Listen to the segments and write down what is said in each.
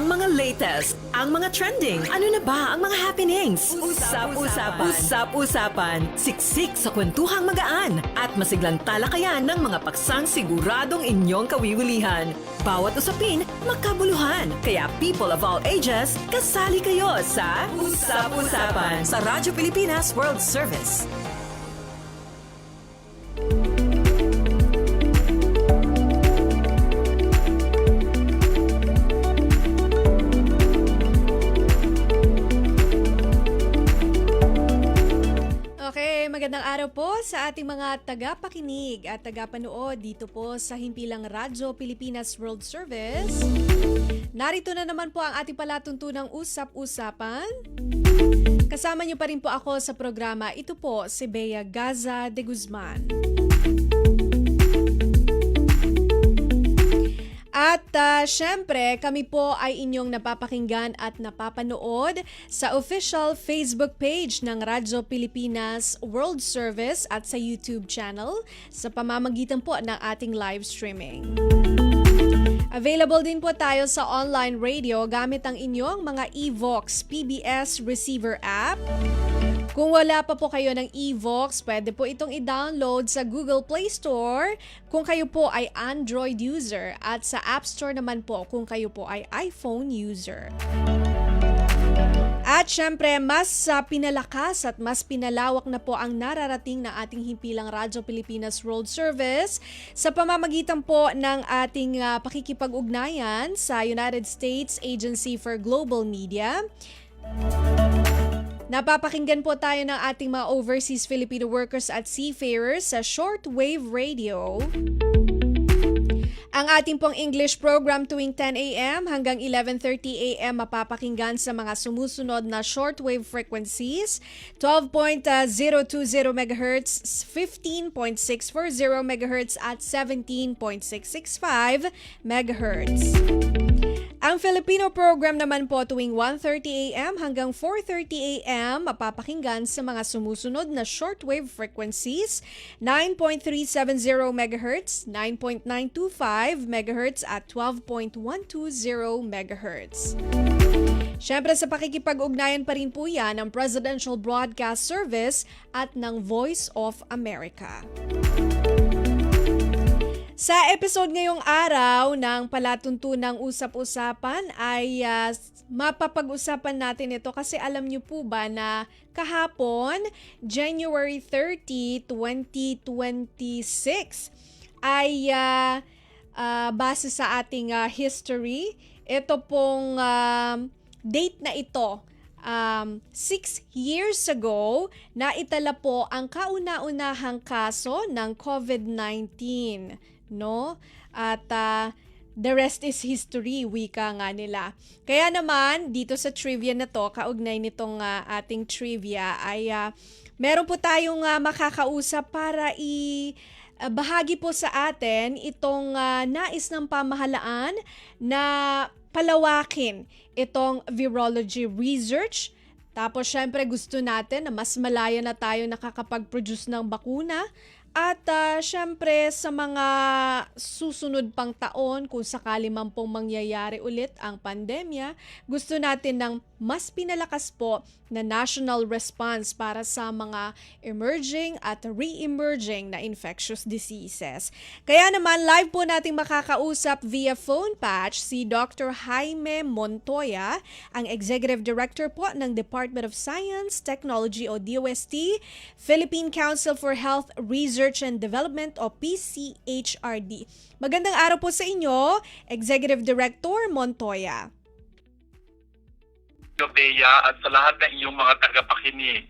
Ang mga latest, ang mga trending, ano na ba ang mga happenings? Usap-usapan. Usap-usapan. Siksik sa kwentuhang magaan at masiglang talakayan ng mga paksang siguradong inyong kawiwilihan. Bawat usapin, magkabuluhan. Kaya people of all ages, kasali kayo sa Usap-usapan sa Radyo Pilipinas World Service. Magandang araw po sa ating mga tagapakinig at tagapanood dito po sa Himpilang Radyo Pilipinas World Service. Narito na naman po ang ating palatuntunang Usap-usapan. Kasama niyo pa rin po ako sa programa. Ito po si Bea Gaza de Guzman. At syempre, kami po ay inyong napapakinggan at napapanood sa official Facebook page ng Radyo Pilipinas World Service at sa YouTube channel sa pamamagitan po ng ating live streaming. Available din po tayo sa online radio gamit ang inyong mga Evox PBS receiver app. Kung wala pa po kayo ng Evox, pwede po itong i-download sa Google Play Store kung kayo po ay Android user at sa App Store naman po kung kayo po ay iPhone user. At syempre, mas pinalakas at mas pinalawak na po ang nararating ng ating Himpilang Radyo Pilipinas World Service sa pamamagitan po ng ating pakikipag-ugnayan sa United States Agency for Global Media. Napapakinggan po tayo ng ating mga overseas Filipino workers at seafarers sa shortwave radio. Ang ating pong English program tuwing 10 a.m. hanggang 11:30 a.m. mapapakinggan sa mga sumusunod na shortwave frequencies, 12.020 MHz, 15.640 MHz at 17.665 MHz. Ang Filipino program naman po tuwing 1:30 a.m. hanggang 4:30 a.m. mapapakinggan sa mga sumusunod na shortwave frequencies 9.370 MHz, 9.925 MHz at 12.120 MHz. Siyempre sa pakikipag-ugnayan pa rin po yan ng Presidential Broadcast Service at ng Voice of America. Sa episode ngayong araw ng palatuntunang usap-usapan ay mapapag-usapan natin ito kasi alam niyo po ba na kahapon, January 30, 2026 ay base sa ating history, ito pong date na ito. 6 years ago, naitala po ang kauna-unahang kaso ng COVID-19. No? At the rest is history, wika nga nila. Kaya naman, dito sa trivia na to, kaugnay nitong ating trivia, ay meron po tayong makakausap para bahagi po sa atin itong nais ng pamahalaan na palawakin itong virology research. Tapos syempre gusto natin na mas malaya na tayo nakakapag-produce ng bakuna. At syempre sa mga susunod pang taon, kung sakali man pong mangyayari ulit ang pandemya, gusto natin ng mas pinalakas po na national response para sa mga emerging at re-emerging na infectious diseases. Kaya naman live po nating makakausap via phone patch si Dr. Jaime Montoya, ang Executive Director po ng Department of Science, Technology o DOST, Philippine Council for Health Research and Development o PCHRD. Magandang araw po sa inyo, Executive Director Montoya. Bea, at sa lahat ng iyong mga tagapakinig.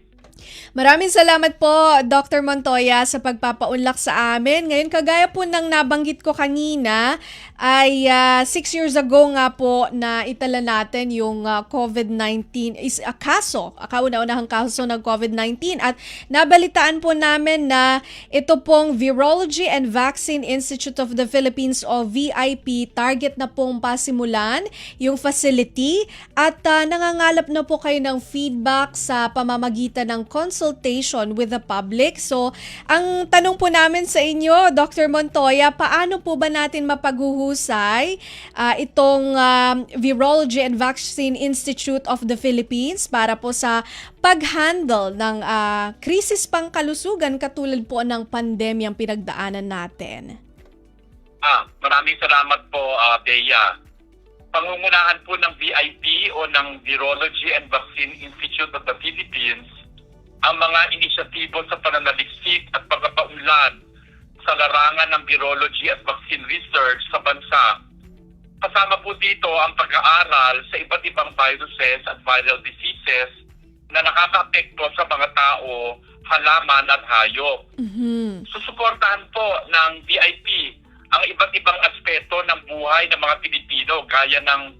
Maraming salamat po, Dr. Montoya, sa pagpapaunlak sa amin. Ngayon, kagaya po ng nabanggit ko kanina, ay 6 years ago nga po na itala natin yung COVID-19 is a kaso, kauna-unahang kaso ng COVID-19 at nabalitaan po namin na ito pong Virology and Vaccine Institute of the Philippines o VIP target na pong pasimulan yung facility at nangangalap na po kayo ng feedback sa pamamagitan ng consultation consultation with the public. So, ang tanong po namin sa inyo, Dr. Montoya, paano po ba natin mapaghuhusay itong Virology and Vaccine Institute of the Philippines para po sa pag-handle ng krisis pangkalusugan katulad po ng pandemyang pinagdaanan natin? Maraming salamat po, Bea. Pangungunahan po ng VIP o ng Virology and Vaccine Institute of the Philippines ang mga inisyatibo sa pananaliksik at pagpapaunlad sa larangan ng virology at vaccine research sa bansa. Kasama po dito ang pag-aaral sa iba't ibang viruses at viral diseases na nakakaapekto sa mga tao, halaman at hayop. Susuportahan po ng VIP ang iba't ibang aspeto ng buhay ng mga Pilipino gaya ng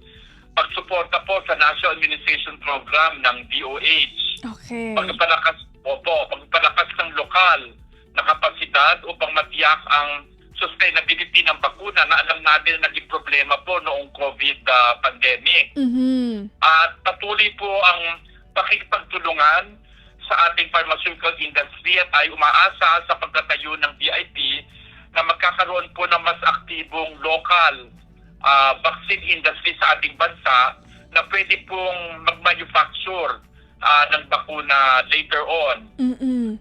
pagsuporta po sa National Immunization Program ng DOH. Okay. Pagpalakas ng lokal na kapasidad upang matiyak ang sustainability ng bakuna na alam natin na naging problema po noong COVID pandemic. At patuloy po ang pakikipagtulungan sa ating pharmaceutical industry at ay umaasa sa pagtatayo ng VIP na magkakaroon po ng mas aktibong local vaccine industry sa ating bansa na pwede pong mag-manufacture ng bakuna later on.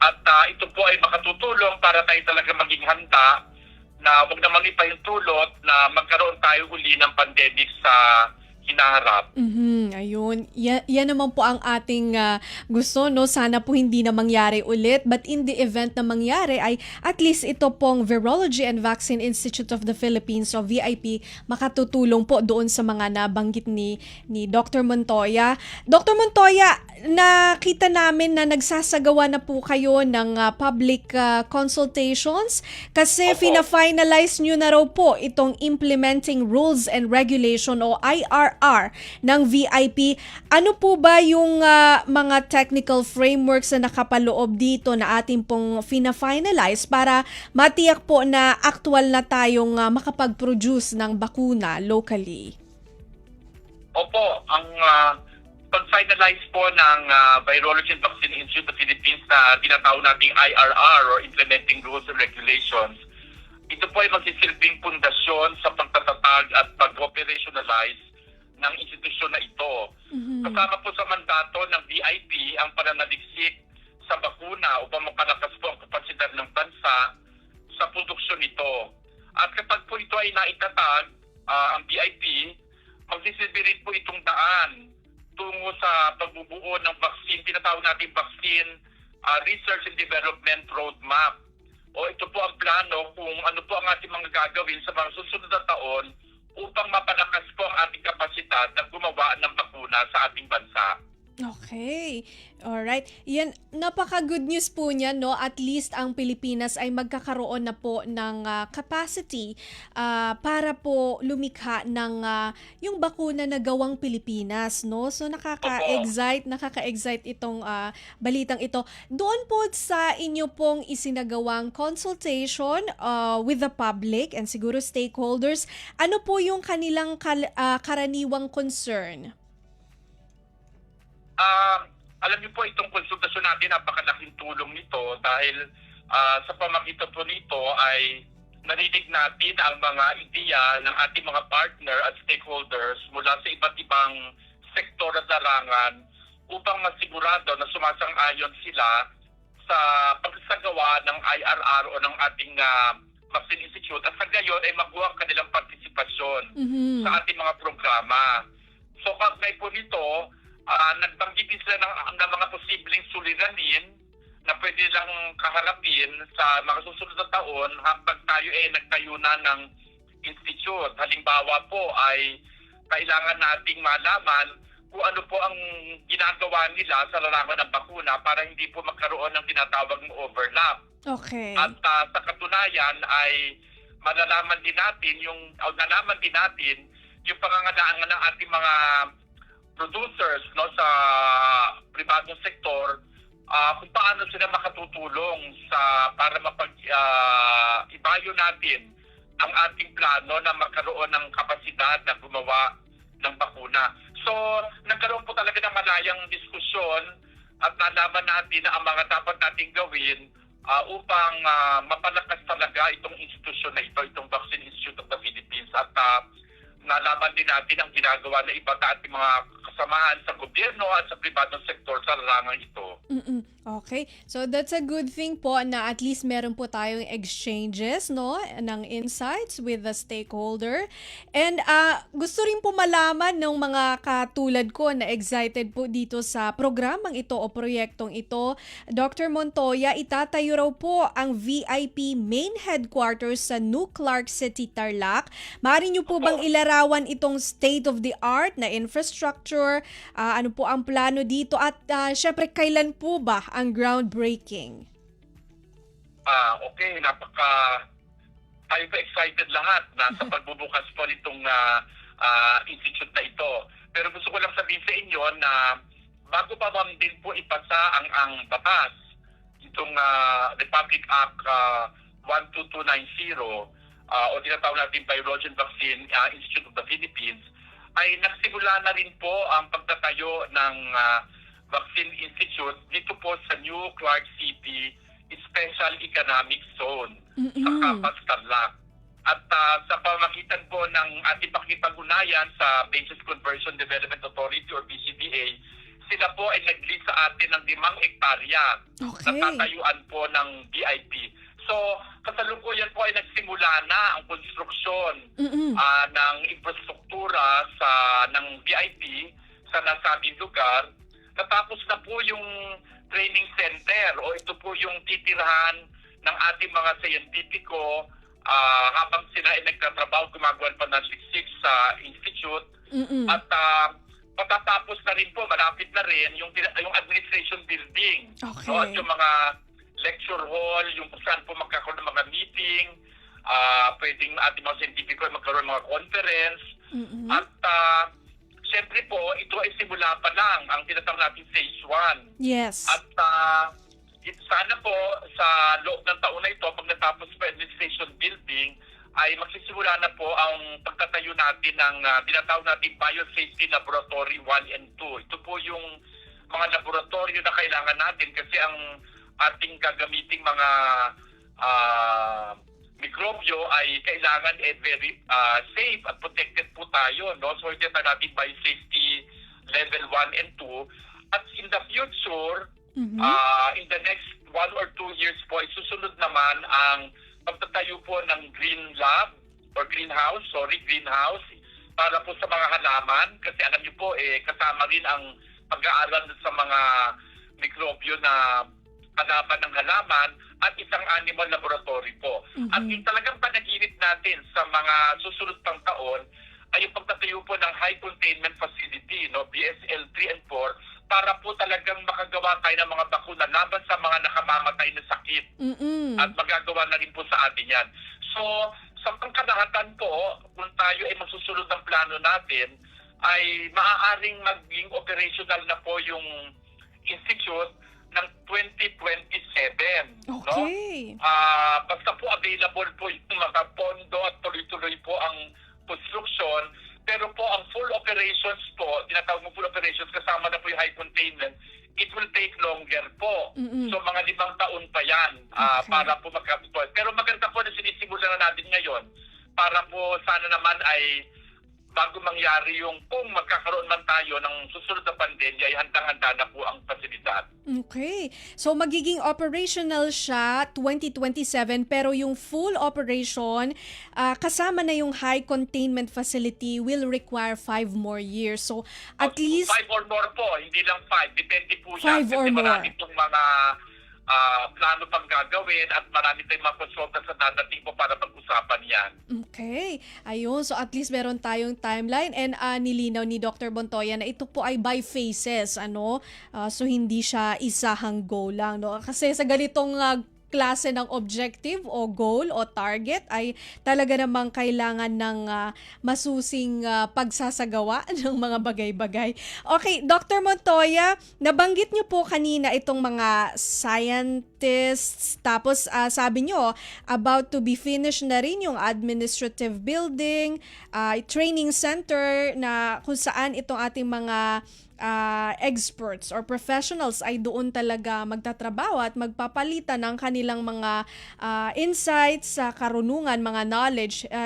At ito po ay makatutulong para tayo talaga maging handa na huwag naman ipahintulot na magkaroon tayo uli ng pandemic sa hinaharap. Ayun. Yan naman po ang ating gusto, no? Sana po hindi na mangyari ulit. But in the event na mangyari ay at least ito pong Virology and Vaccine Institute of the Philippines o VIP makatutulong po doon sa mga nabanggit ni Dr. Montoya. Dr. Montoya, nakita namin na nagsasagawa na po kayo ng public consultations kasi fina-finalize nyo na raw po itong Implementing Rules and Regulation o IRR ng VIP. Ano po ba yung mga technical frameworks na nakapaloob dito na ating pong fina-finalize para matiyak po na actual na tayong makapag-produce ng bakuna locally? Opo, ang pag-finalize po ng Virology and Vaccine Institute of the Philippines na tinatawag nating IRR or Implementing Rules and Regulations, ito po ay magsisilbing pundasyon sa pagtatatag at pag-operationalize ng institusyon na ito. Kasama po sa mandato ng VIP ang pananaliksik sa bakuna upang mapalakas po ang kapasidad ng bansa sa produksyon nito. At kapag po ito ay naitatag, ang VIP, magsisilbi rin po itong daan tungo sa pagbubuo ng vaccine, tinatawag natin vaccine research and development roadmap. O ito po ang plano kung ano po ang ating mga gagawin sa mga susunod na taon upang mapalakas po ang ating kapasidad na gumawa ng bakuna sa ating bansa. Okay. Alright. Yan, napaka-good news po niya, no? At least ang Pilipinas ay magkakaroon na po ng capacity para po lumikha ng yung bakuna na gawang Pilipinas, no? So nakaka-excite itong balitang ito. Doon po sa inyo pong isinagawang consultation with the public and siguro stakeholders, ano po yung kanilang karaniwang concern? Alam niyo po, itong konsultasyon natin, napakalaking tulong nito dahil sa pamagitan po nito ay narinig natin ang mga ideya ng ating mga partner at stakeholders mula sa iba't ibang sektor at larangan upang masigurado na sumasang-ayon sila sa pagsagawa ng IRR o ng ating Vaccine Institute at sa gayon ay makuha ang kanilang partisipasyon sa ating mga programa. So kaugnay po nito, nagbanggit din sila ng mga posibleng suliranin na pwede lang kaharapin sa mga susunod na taon habang tayo ay nagtayo na ng institute. Halimbawa po ay kailangan nating malaman kung ano po ang ginagawa nila sa larangan ng bakuna para hindi po magkaroon ng tinatawag ng overlap. Okay. At sa katunayan ay nalaman din natin yung pangangailangan ng ating mga producers, no, sa pribadong sektor kung paano sila makatutulong para ibayo natin ang ating plano na magkaroon ng kapasidad na gumawa ng bakuna. So, nagkaroon po talaga ng malayang diskusyon at nalaman natin na ang mga dapat nating gawin upang mapalakas talaga itong institusyon na ito, itong Vaccine Institute of the Philippines. At nalaman din natin ang ginagawa na iba na ating mga kasamahan sa gobyerno at sa pribadong sektor sa larangan ito. Okay. So that's a good thing po na at least meron po tayong exchanges, no, ng insights with the stakeholder. And gusto rin po malaman ng mga katulad ko na excited po dito sa programang ito o proyektong ito. Dr. Montoya, itatayo raw po ang VIP main headquarters sa New Clark City, Tarlac. Maaari niyo po bang ilarawan itong state-of-the-art na infrastructure? Ano po ang plano dito? At syempre, kailan po ba ang groundbreaking? Okay, tayo pa excited lahat na sa pagbubukas po nitong institute na ito. Pero gusto ko lang sabihin sa inyo na bago pa man din po ipasa ang batas, itong Republic Act 12290 o tinatawag natin Biological Vaccine Institute of the Philippines, ay nagsimula na rin po ang pagtatayo ng Vaccine Institute dito po sa New Clark City Special Economic Zone sa Capas, Tarlac. At sa pamagitan po ng ating pakikipag-ugnayan sa Basis Conversion Development Authority or BCDA, sila po ay nag-lease sa atin ng 5 hektarya na tatayuan po ng BIP. So, kasalukuyan po ay nagsimula na ang konstruksyon ng infrastruktura ng BIP sa nasabing lugar. Natapos na po yung training center o ito po yung titirahan ng ating mga siyentipiko habang sila ay nagtatrabaho, gumagawa pa ng siksik sa institute. At matatapos na rin po, malapit na rin yung administration building. Okay. No? At yung mga lecture hall, yung kung saan po magkakaroon ng mga meeting, pwedeng ating mga siyentipiko ay magkaroon ng mga conference. At siyempre po, ito ay simula pa lang ang tinatawag natin phase 1. Yes. At sana po sa loob ng taon na ito, pag natapos pa administration building, ay magsisimula na po ang pagtatayo natin ng tinatawag natin Biosafety Laboratory 1 and 2. Ito po yung mga laboratorio na kailangan natin kasi ang ating gagamiting mga mikrobyo ay kailangan very safe at protected po tayo, no? So ito natin Biosafety Level 1 and 2. At in the future, in the next 1 or 2 years po, susunod naman ang pagtatayo po ng green lab or greenhouse para po sa mga halaman. Kasi alam niyo po, kasama rin ang pag-aaral sa mga mikrobyo na kalaban ng halaman at isang animal laboratory po. At yung talagang panaginip natin sa mga susunod pang taon ay yung pagtatayo po ng High Containment Facility, no, BSL 3 and 4, para po talagang makagawa tayo ng mga bakuna laban sa mga nakamamatay na sakit. At magagawa na rin po sa atin yan. So, sa pangkalahatan po, kung tayo ay masusunod ang plano natin, ay maaaring maging operational na po yung institute ng 2027. Okay. No? Basta po available po yung mga pondo at tuloy-tuloy po ang construction. Pero po ang full operations po, tinatawag mo full operations, kasama na po yung high containment, it will take longer po. So mga 5 taon pa yan para po magkapos. Pero maganda po na sinisimula na natin ngayon para po sana naman ay bago mangyari yung kung magkakaroon man tayo ng susunod na pandemya ay handang-handa na po ang pasilidad. Okay. So magiging operational siya 2027 pero yung full operation kasama na yung high containment facility will require 5 more years. So at least 5 or more po, hindi lang 5. Depende po siya. 5 or kasi more. marami itong mga plano pang gagawin at marami tayong mga consultants na dadating po para pag-usapan yan. Okay. Ayun. So at least meron tayong timeline and nilinaw ni Dr. Montoya na ito po ay by phases. So hindi siya isahang goal lang. No? Kasi sa ganitong klase ng objective o goal o target ay talaga namang kailangan ng masusing pagsasagawa ng mga bagay-bagay. Okay, Dr. Montoya, nabanggit niyo po kanina itong mga scientists, tapos sabi niyo about to be finished na rin yung administrative building, training center na kung saan itong ating mga experts or professionals ay doon talaga magtatrabaho at magpapalitan ng kanilang mga insights, karunungan, mga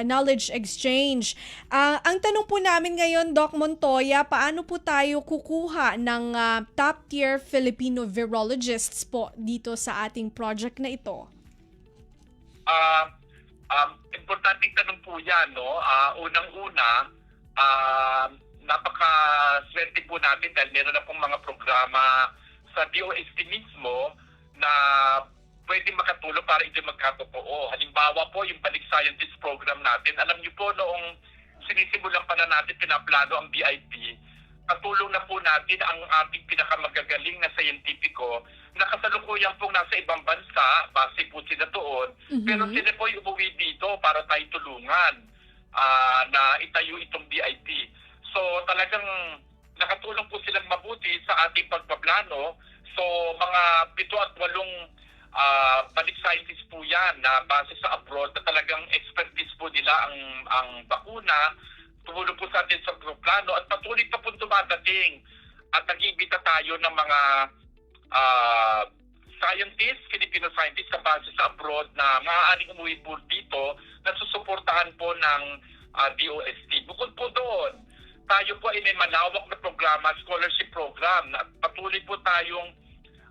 knowledge exchange. Ang tanong po namin ngayon, Doc Montoya, paano po tayo kukuha ng top tier Filipino virologists po dito sa ating project na ito? Importanteng tanong po yan, no? Unang-una, napaka-swerte po natin dahil meron na pong mga programa sa DOST mismo na pwede makatulong para ito magkatotoo. Halimbawa po, yung Balik Scientist program natin. Alam niyo po, noong sinisimulan pa na natin pinaplano ang BIP, katulong na po natin ang ating pinakamagagaling na scientifico na kasalukuyan pong nasa ibang bansa, base po sila doon, pero sila po yung umuwi dito para tayo tulungan na itayo itong BIP. So talagang nakatulong po silang mabuti sa ating pagpaplano. So mga 7 at 8 balik scientists po yan na base sa abroad na talagang expertise po nila ang bakuna. Tumulong po sa atin sa plano at patuloy pa po dumadating at nag-iimbita tayo ng mga scientists, Filipino scientists sa base sa abroad na maaaring umuwi po dito na susuportahan po ng DOST. Bukod po doon, tayo po ay may malawak na programa, scholarship program na patuloy po tayong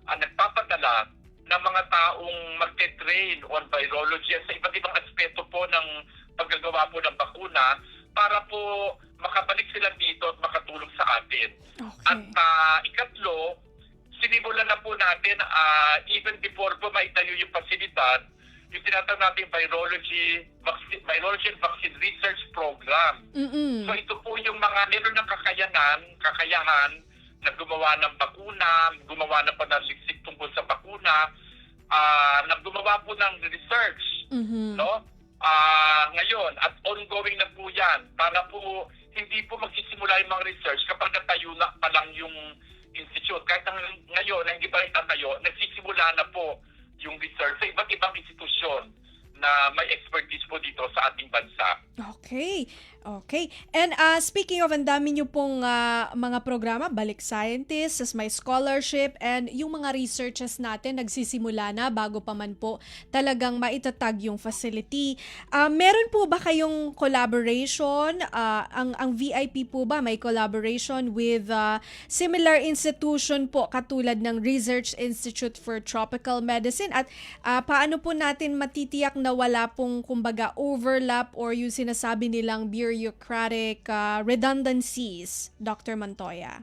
nagpapadala ng mga taong magte-train on virology at sa iba't ibang aspeto po ng paggagawa po ng bakuna para po makabalik sila dito at makatulong sa atin. Okay. At ikatlo, sinimulan na po natin even before po maitayo yung pasilidad, yung tinatawag natin virology and vaccine research program. So ito po yung mga meron ng kakayahan na gumawa ng bakuna, gumawa ng panaliksik tungkol sa bakuna, na gumawa po ng research, no? Ngayon, at ongoing na po yan, para po hindi po magsisimula yung mga research kapag natayo na pa lang yung institute. Kahit ngayon, na hindi pa rin tatayo, nagsisimula na po yung research sa iba't ibang institusyon na may expertise po dito sa ating bansa. Okay. And speaking of, ang dami nyo pong mga programa, Balik Scientists, as may scholarship, and yung mga researches natin nagsisimula na bago pa man po talagang maitatag yung facility. Meron po ba kayong collaboration? Ang VIP po ba may collaboration with similar institution po katulad ng Research Institute for Tropical Medicine? At paano po natin matitiyak na wala pong kumbaga overlap or yung sinasabi nilang bureaucratic redundancies, Dr. Montoya?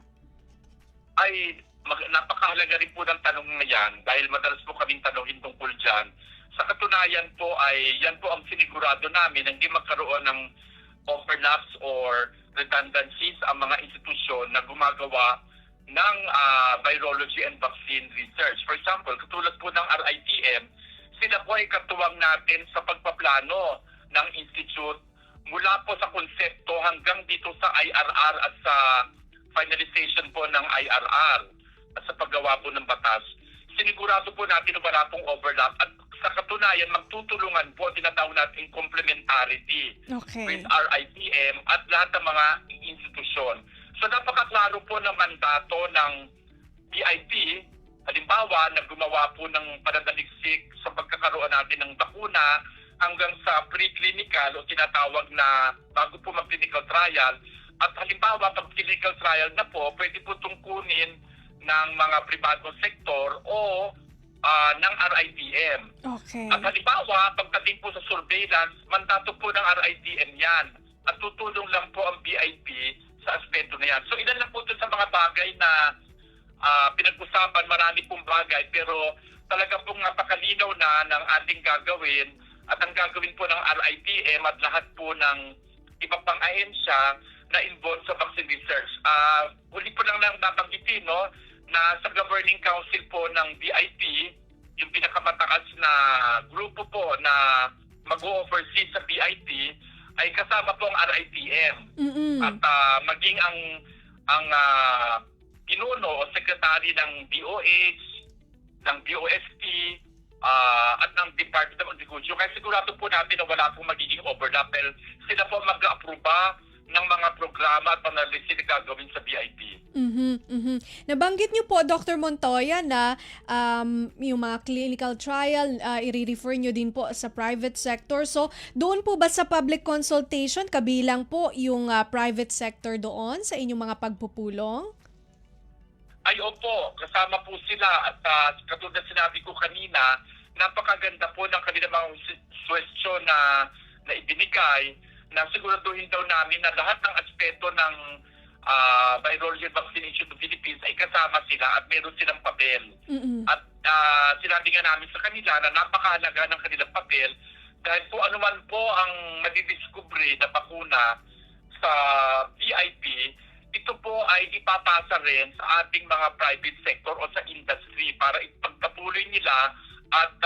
Ay, napakahalaga rin po ng tanong na yan dahil madalas po kaming tanongin tungkol dyan. Sa katunayan po ay yan po ang sinigurado namin na hindi magkaroon ng overlaps or redundancies ang mga institusyon na gumagawa ng virology and vaccine research. For example, katulad po ng RITM, sila po ay katuwang natin sa pagpaplano ng institute mula po sa konsepto hanggang dito sa IRR at sa finalization po ng IRR at sa paggawa po ng batas. Sinigurado po natin na wala pong overlap at sa katunayan magtutulungan po tinatawag natin complementarity with RITM at lahat ng mga institusyon. So napakaklaro po ng mandato ng BIP. Halimbawa, gumawa po ng pananaliksik sa pagkakaroon natin ng bakuna hanggang sa preclinical o tinatawag na bago po mag-clinical trial. At halimbawa, pag clinical trial na po, pwede po tungkunin ng mga pribadong sektor o ng RITM. Okay. At halimbawa, pagdating po sa surveillance, mandato po ng RITM yan. At tutulong lang po ang BIP sa aspeto na yan. So ilan lang po ito sa mga bagay na pinag-usapan, marami pong bagay, pero talagang pong napakalinaw na ng ating gagawin at ang gagawin po ng RITM at lahat po ng iba pang ahensya na involved sa vaccine research. Huli po lang babanggitin, no, na sa Governing Council po ng BIP, yung pinakamataas na grupo po na mag-oversee sa BIP ay kasama po ang RITM. At maging ang pinuno o sekretary ng DOH, ng DOST, at ng Department of Agriculture. Kaya sigurado po natin na wala pong magiging overlap. Sila po mag-aproba ng mga programa at panalisin na gagawin sa VIP. Nabanggit niyo po, Dr. Montoya, na yung mga clinical trial, i-refer niyo din po sa private sector. So, doon po ba sa public consultation, kabilang po yung private sector doon sa inyong mga pagpupulong? Ay, opo, kasama po sila at katulad sinabi ko kanina, napakaganda po ng kanilang mga question na ibinigay na siguraduhin daw namin na lahat ng aspeto ng virology vaccination of Philippines ay kasama sila at meron silang papel. At sinabi nga namin sa kanila na napakahalaga ng kanilang papel dahil po anuman po ang madidiscovery na bakuna sa VIP, ito po ay ipapasa rin sa ating mga private sector o sa industry para ipagpatuloy nila at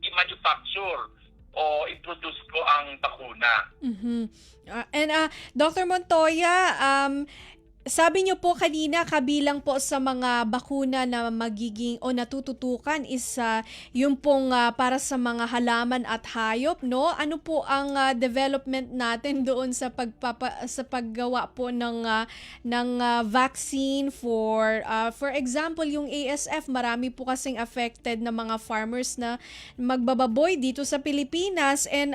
i-manufacture o i-produce ko ang bakuna. Dr. Montoya, sabi niyo po kanina kabilang po sa mga bakuna na magiging o natututukan is yung pong para sa mga halaman at hayop, no? Ano po ang development natin doon sa paggawa po ng vaccine for example yung ASF, marami po kasing affected na mga farmers na magbababoy dito sa Pilipinas, and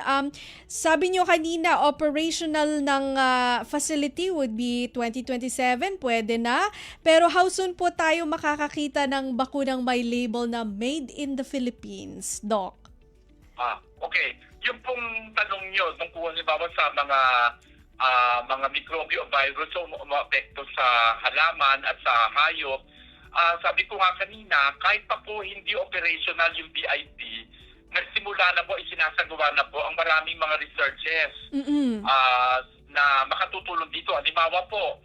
sabi niyo kanina operational ng facility would be 2027, pwede na. Pero how soon po tayo makakakita ng bakunang may label na Made in the Philippines, Doc? Okay. Yung pong tanong nyo tungkol halimbawa sa mga mikrobyo o virus o umaapekto sa halaman at sa hayop, sabi ko nga kanina, kahit pa po hindi operational yung BIP, nagsimula na po, isinasagawa na po ang maraming mga researches na makatutulong dito. Halimbawa po,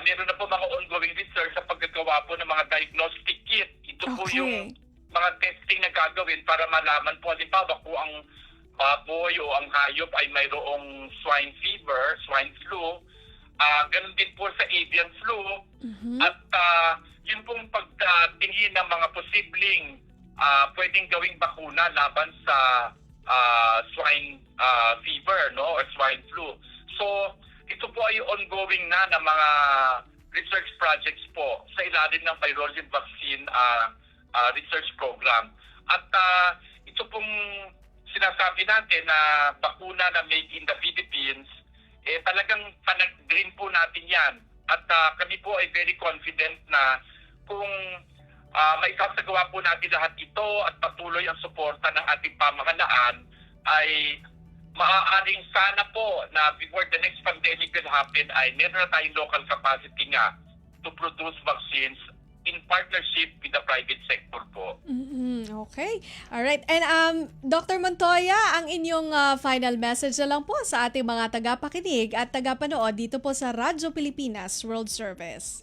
meron na po mga ongoing research sa paggagawa po ng mga diagnostic kit. Ito po yung mga testing na gagawin para malaman po halimbawa kung ang baboy o ang hayop ay mayroong swine fever, swine flu. Ganun din po sa avian flu. At yun pong pagtingin ng mga posibleng pwedeng gawing bakuna laban sa swine fever, no, or swine flu. So, ito po ay ongoing na ng mga research projects po sa ilalim ng virology vaccine research program. At ito pong sinasabi natin na bakuna na made in the Philippines, talagang panag-green po natin yan. At kami po ay very confident na kung maisasagawa po natin lahat ito at patuloy ang suporta ng ating pamahalaan, ay maaaring sana po na before the next pandemic will happen ay meron na tayong local capacity nga to produce vaccines in partnership with the private sector po. Okay. Alright. And Dr. Montoya, ang inyong final message na lang po sa ating mga tagapakinig at tagapanood dito po sa Radyo Pilipinas World Service.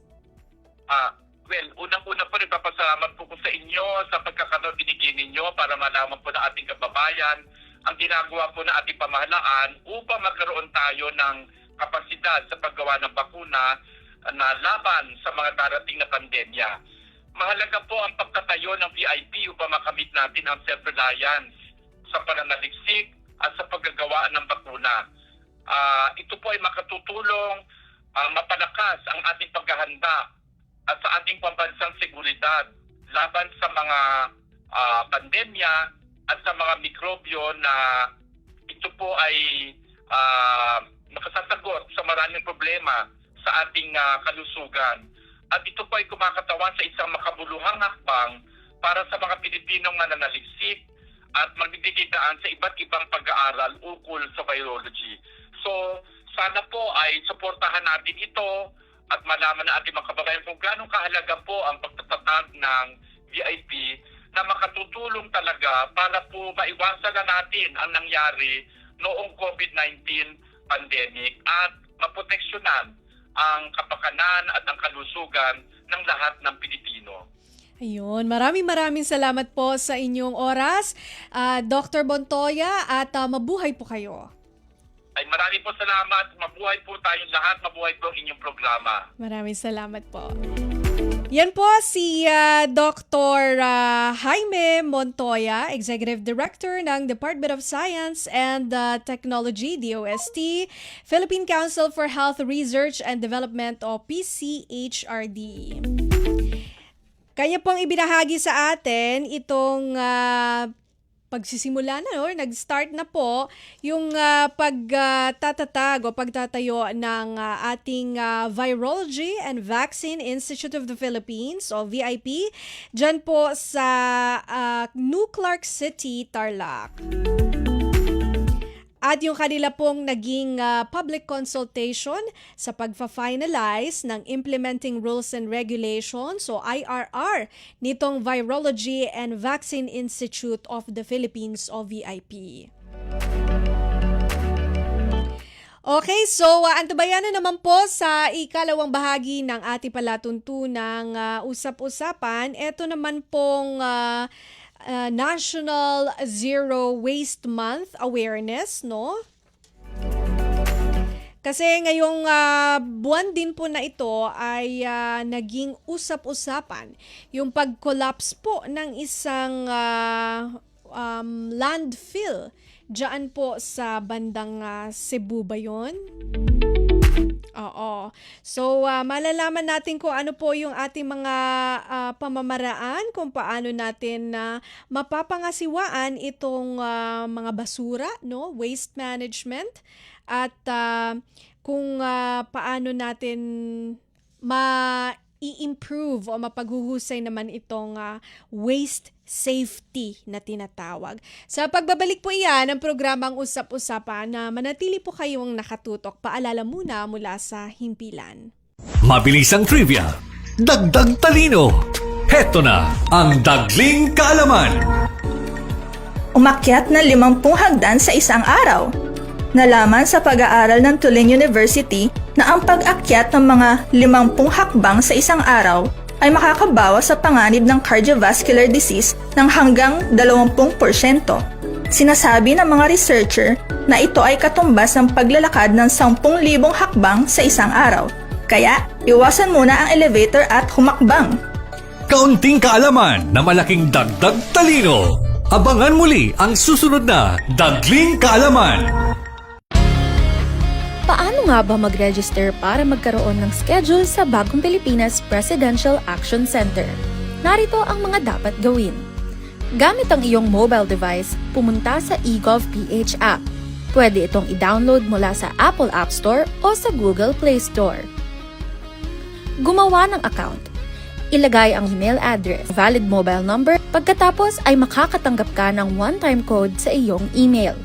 Well, unang-una po nagpapasalamat po ko sa inyo sa pagkakataon binigyan ninyo para malaman po na ating kababayan ang ginagawa po ng ating pamahalaan upang magkaroon tayo ng kapasidad sa paggawa ng bakuna na laban sa mga darating na pandemya. Mahalaga po ang pagtatayo ng VIP upang makamit natin ang self-reliance sa pananaliksik at sa paggagawa ng bakuna. Ito po ay makatutulong mapalakas ang ating paghahanda at sa ating pambansang seguridad laban sa mga pandemya at sa mga mikrobyo na ito po ay nakasasagot sa maraming problema sa ating kalusugan. At ito po ay kumakatawan sa isang makabuluhang hakbang para sa mga Pilipinong mananaliksik at magbibigay daan sa iba't ibang pag-aaral ukol sa virology. So, sana po ay suportahan natin ito at malaman na ating mga kababayan kung gaano kahalaga po ang pagtatatag ng VIP na makatutulong talaga para po maiwasan na natin ang nangyari noong COVID-19 pandemic at maproteksyonan ang kapakanan at ang kalusugan ng lahat ng Pilipino. Ayun, maraming salamat po sa inyong oras, Dr. Montoya, at mabuhay po kayo. Ay maraming po salamat, mabuhay po tayong lahat, mabuhay po ang inyong programa. Maraming salamat po. Yan po si Dr. Jaime Montoya, Executive Director ng Department of Science and Technology, DOST, Philippine Council for Health Research and Development o PCHRD. Kanya pong ibinahagi sa atin itong pagsisimula na or nag-start na po yung pagtatatag o pagtatayo ng ating Virology and Vaccine Institute of the Philippines o VIP dyan po sa New Clark City, Tarlac. At yung kanila pong naging public consultation sa pagfa-finalize ng Implementing Rules and Regulations o IRR nitong Virology and Vaccine Institute of the Philippines o VIP. Okay, so antabayan na naman po sa ikalawang bahagi ng ating palatuntunang usap-usapan. Ito naman pong National Zero Waste Month Awareness, no? Kasi ngayong buwan din po na ito ay naging usap-usapan yung pag-collapse po ng isang landfill diyan po sa bandang Cebu ba yun? Oo. So, malalaman natin kung ano po yung ating mga pamamaraan, kung paano natin mapapangasiwaan itong mga basura, no? Waste management, at kung paano natin i-improve o mapaghuhusay naman itong waste safety na tinatawag. Sa pagbabalik po iyan ng programang Usap-Usapan na manatili po kayong nakatutok. Paalala muna mula sa himpilan. Mabilisang trivia, dagdag talino. Heto na ang Dagling Kaalaman. Umakyat na 50 hagdan sa isang araw. Nalaman sa pag-aaral ng Tulane University na ang pag-akyat ng mga 50 hakbang sa isang araw ay makakabawas sa panganib ng cardiovascular disease ng hanggang 20%. Sinasabi ng mga researcher na ito ay katumbas ng paglalakad ng 10,000 hakbang sa isang araw. Kaya, iwasan muna ang elevator at humakbang. Kaunting kaalaman na malaking dagdag talino. Abangan muli ang susunod na Dagling Kaalaman. Paano nga ba mag-register para magkaroon ng schedule sa Bagong Pilipinas Presidential Action Center? Narito ang mga dapat gawin. Gamit ang iyong mobile device, pumunta sa eGovPH app. Pwede itong i-download mula sa Apple App Store o sa Google Play Store. Gumawa ng account. Ilagay ang email address, valid mobile number, pagkatapos ay makakatanggap ka ng one-time code sa iyong email.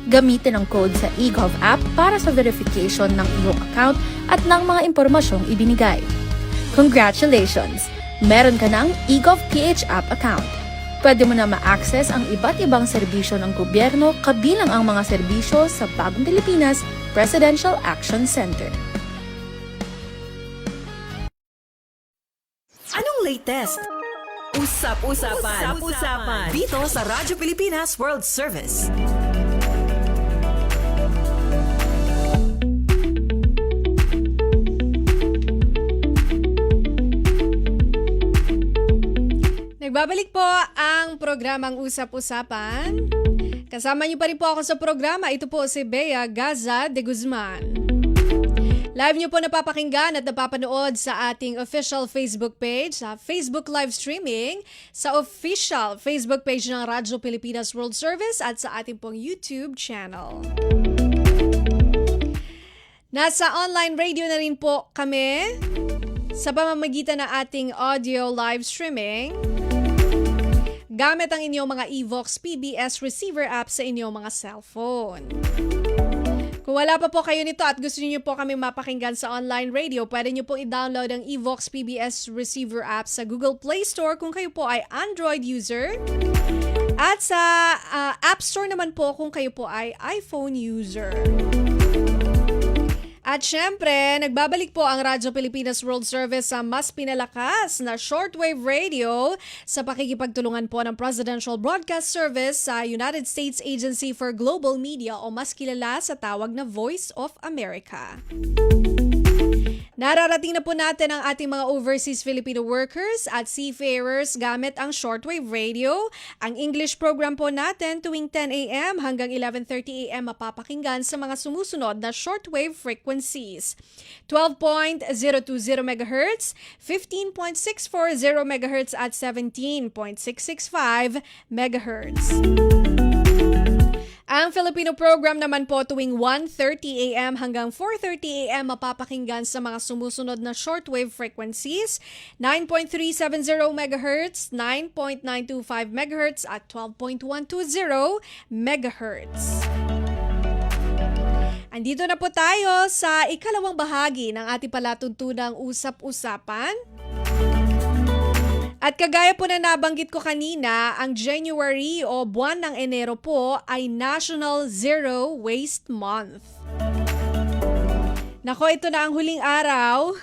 Gamitin ang code sa eGov app para sa verification ng iyong account at ng mga impormasyong ibinigay. Congratulations! Meron ka ng eGovPH app account. Pwede mo na ma-access ang iba't ibang serbisyo ng gobyerno kabilang ang mga serbisyo sa Bagong Pilipinas Presidential Action Center. Anong latest? Usap-usapan. Usap-usapan. Dito sa Radyo Pilipinas World Service. Nagbabalik po ang programang Usap-Usapan. Kasama niyo pa rin po ako sa programa. Ito po si Bea Gaza de Guzman. Live niyo po napapakinggan at napapanood sa ating official Facebook page, sa Facebook live streaming, sa official Facebook page ng Radyo Pilipinas World Service at sa ating pong YouTube channel. Nasa online radio na rin po kami sa pamamagitan ng ating audio live streaming gamit ang inyong mga Evox PBS receiver app sa inyong mga cellphone. Kung wala pa po kayo nito at gusto niyo po kami mapakinggan sa online radio, pwede niyo pong i-download ang Evox PBS receiver app sa Google Play Store kung kayo po ay Android user. At sa App Store naman po kung kayo po ay iPhone user. At syempre, nagbabalik po ang Radyo Pilipinas World Service sa mas pinalakas na shortwave radio sa pakikipagtulungan po ng Presidential Broadcast Service sa United States Agency for Global Media o mas kilala sa tawag na Voice of America. Nararating na po natin ang ating mga overseas Filipino workers at seafarers gamit ang shortwave radio. Ang English program po natin tuwing 10 a.m. hanggang 11:30 a.m. mapapakinggan sa mga sumusunod na shortwave frequencies. 12.020 MHz, 15.640 MHz at 17.665 MHz. Ang Filipino program naman po tuwing 1:30 a.m. hanggang 4:30 a.m. mapapakinggan sa mga sumusunod na shortwave frequencies, 9.370 MHz, 9.925 MHz at 12.120 MHz. Andito na po tayo sa ikalawang bahagi ng ating palatuntunang usap-usapan. At kagaya po na nabanggit ko kanina, ang January o buwan ng Enero po ay National Zero Waste Month. Nako, ito na ang huling araw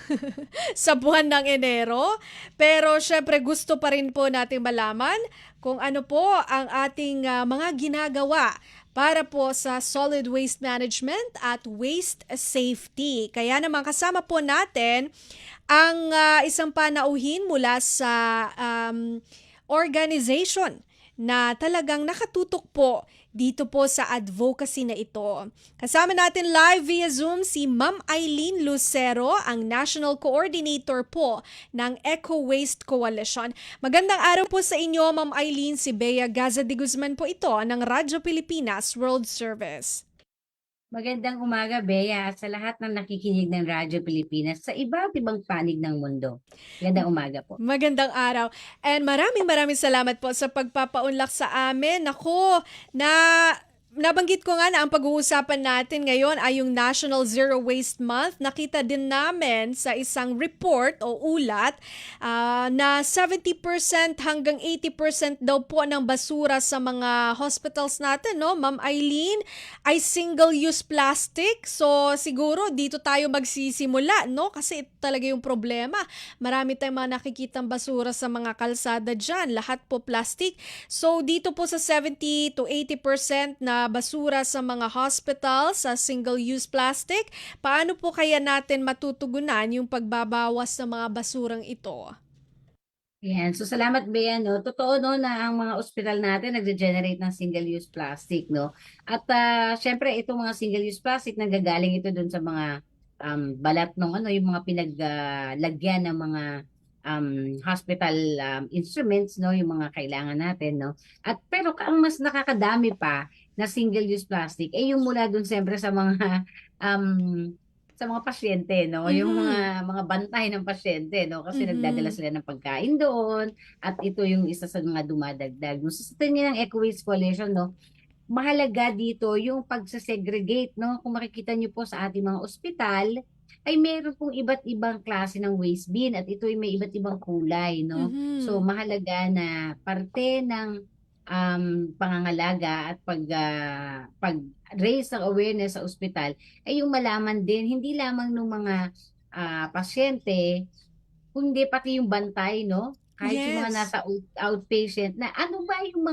sa buwan ng Enero. Pero syempre gusto pa rin po natin malaman kung ano po ang ating mga ginagawa para po sa solid waste management at waste safety. Kaya naman kasama po natin ang isang panauhin mula sa organization na talagang nakatutok po dito po sa advocacy na ito. Kasama natin live via Zoom si Ma'am Eileen Lucero, ang National Coordinator po ng Eco Waste Coalition. Magandang araw po sa inyo, Ma'am Eileen. Si Bea Gaza de Guzman po ito ng Radyo Pilipinas World Service. Magandang umaga, Bea, at sa lahat ng nakikinig ng Radyo Pilipinas sa iba't ibang panig ng mundo. Magandang umaga po. Magandang araw. And maraming salamat po sa pagpapaunlak sa amin. Ako, nabanggit ko nga na ang pag-uusapan natin ngayon ay yung National Zero Waste Month. Nakita din namin sa isang report o ulat na 70% hanggang 80% daw po ng basura sa mga hospitals natin, no, Ma'am Eileen, ay single-use plastic. So siguro dito tayo magsisimula, no? Kasi ito talaga yung problema. Marami tayong mga nakikitang basura sa mga kalsada dyan. Lahat po plastic. So dito po sa 70 to 80% na basura sa mga hospitals sa single-use plastic, paano po kaya natin matutugunan yung pagbabawas ng mga basurang ito? Yan. So salamat, Bea, no? Totoo, no, na ang mga ospital natin nagge-generate ng single-use plastic, no? At syempre itong mga single-use plastic nanggagaling ito dun sa mga balat ng yung mga pinaglagyan ng mga hospital instruments, no, yung mga kailangan natin, no. At pero ang mas nakakadami pa na single-use plastic ay yung mula dun siyempre sa mga pasyente, no, yung mga bantay ng pasyente, no, kasi nagdadala sila ng pagkain doon at ito yung isa sa mga dumadagdag. No, sa tingin ng Eco Waste Coalition, no, mahalaga dito yung pagsasegregate, no. Kung makikita niyo po sa ating mga ospital, ay meron pong iba't ibang klase ng waste bin at ito ay may iba't ibang kulay, no. So mahalaga na parte ng pangangalaga at pag-raise ng awareness sa ospital ay yung malaman din hindi lamang ng mga pasyente kundi pati yung bantay, no, kahit yung mga nasa outpatient na ano ba yung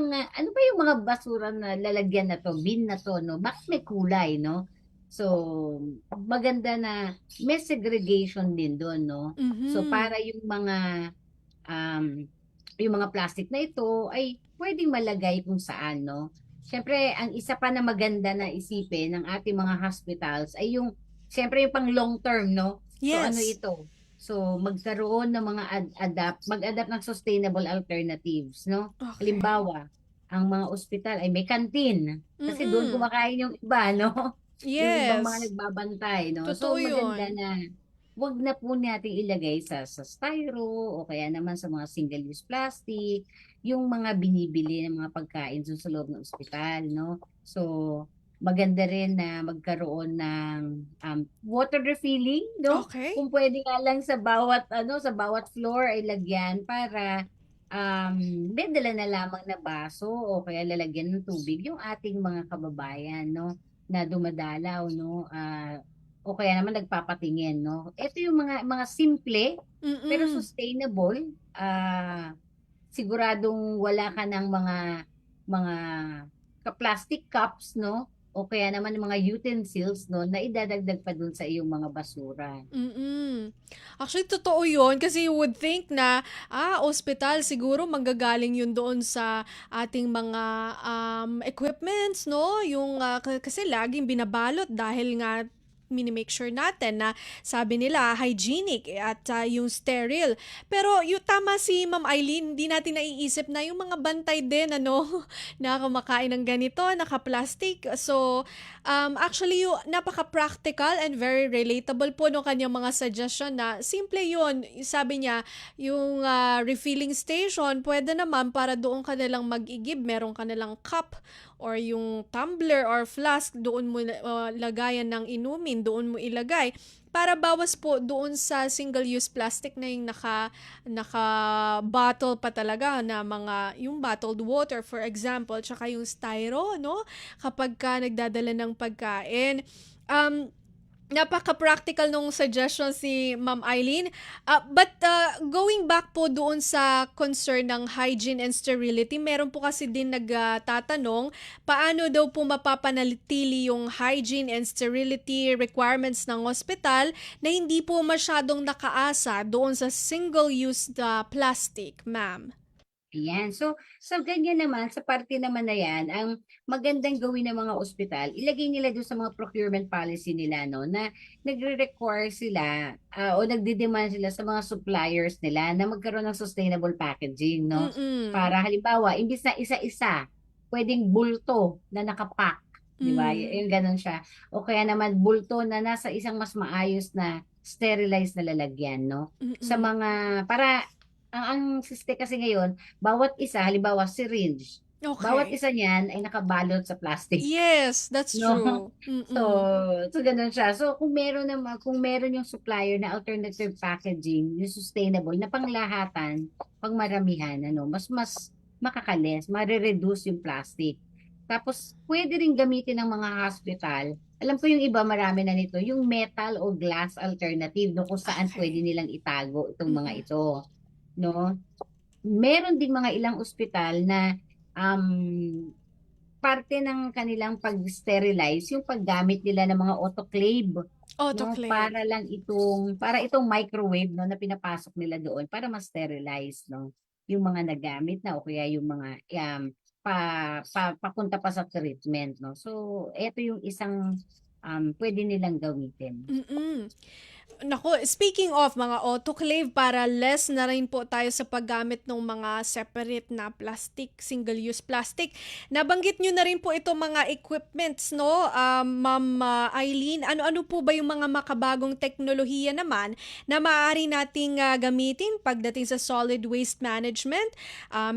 mga basura na lalagyan na to, bin na to, no, bakit may kulay, no. So maganda na may segregation din doon, no. So para yung mga plastic na ito ay pwedeng malagay kung saan, no. Siyempre, ang isa pa na maganda na isipin ng ating mga hospitals ay yung, siyempre yung pang long term, no. So ano ito? So magkaroon ng mga mag-adapt ng sustainable alternatives, no. Halimbawa, ang mga ospital ay may canteen kasi doon kumakain yung iba, no. Yung ibang mga nagbabantay, no. Totoo So maganda yun. na wag na po natin ilagay sa styro o kaya naman sa mga single-use plastic, yung mga binibili ng mga pagkain sa loob ng ospital, no. So maganda rin na magkaroon ng water refilling, no. Okay. Kung pwede nga lang sa bawat floor ay lagyan para may dala na lamang na baso o kaya lalagyan ng tubig yung ating mga kababayan, no, na dumadalaw, no, o kaya naman nagpapatingin, no. Ito yung mga simple pero sustainable, siguradong wala ka ng mga plastic cups, no, o kaya naman yung mga utensils, no, na idadagdag pa dun sa iyong mga basura. Actually, totoo yun kasi you would think na, ospital, siguro manggagaling yun doon sa ating mga equipments, no? Yung, kasi laging binabalot dahil nga minimake sure natin na sabi nila hygienic at yung sterile. Pero yung tama si Ma'am Eileen, hindi natin naiisip na yung mga bantay din ano na kumakain ng ganito, naka-plastic. So, actually yung napaka-practical and very relatable po no kanyang mga suggestion na simple yun. Sabi niya, yung refilling station, pwede naman para doon ka nilang mag-igib, meron ka nilang cup or yung tumbler or flask, doon mo lagayan ng inumin, doon mo ilagay para bawas po doon sa single-use plastic na yung naka-bottle pa talaga na mga, yung bottled water for example, tsaka yung styro, no? Kapag ka nagdadala ng pagkain. Napaka-practical nung suggestion si Ma'am Eileen. But going back po doon sa concern ng hygiene and sterility, meron po kasi din nagtatanong paano daw po mapapanatili yung hygiene and sterility requirements ng hospital na hindi po masyadong nakaasa doon sa single-use plastic, ma'am. Ayan. So, ganyan naman, sa parte naman na yan, ang magandang gawin ng mga ospital, ilagay nila doon sa mga procurement policy nila, no, na nagre-require sila o nagde-demand sila sa mga suppliers nila na magkaroon ng sustainable packaging, no? Para halimbawa, imbis na isa-isa, pwedeng bulto na nakapack, di ba? Yung ganun siya. O kaya naman bulto na nasa isang mas maayos na sterilized na lalagyan, no? Sa mga, para ang siste kasi ngayon, bawat isa, halimbawa syringe, bawat Okay. isa niyan ay nakabalot sa plastic. Yes, that's No? true. So ganun siya. So kung meron yung supplier na alternative packaging, yung sustainable na panglahatan, pangmaramihan, ano, mas makakalis, mare-reduce yung plastic. Tapos pwede rin gamitin ng mga hospital. Alam ko yung iba marami na nito, yung metal o glass alternative, no, kung saan Okay. pwede nilang itago itong mga ito, no? Meron ding mga ilang ospital na parte ng kanilang pag-sterilize yung paggamit nila ng mga autoclave, no, Autoclave. para itong microwave, no, na pinapasok nila doon para ma-sterilize, no, yung mga nagamit na o kaya yung mga papunta pa sa treatment, no. So ito yung isang pwede nilang gamitin. Naku, speaking of mga autoclave, para less na rin po tayo sa paggamit ng mga separate na plastic, single-use plastic. Nabanggit nyo na rin po itong mga equipments, no, Ma'am Eileen. Ano-ano po ba yung mga makabagong teknolohiya naman na maaari nating gamitin pagdating sa solid waste management?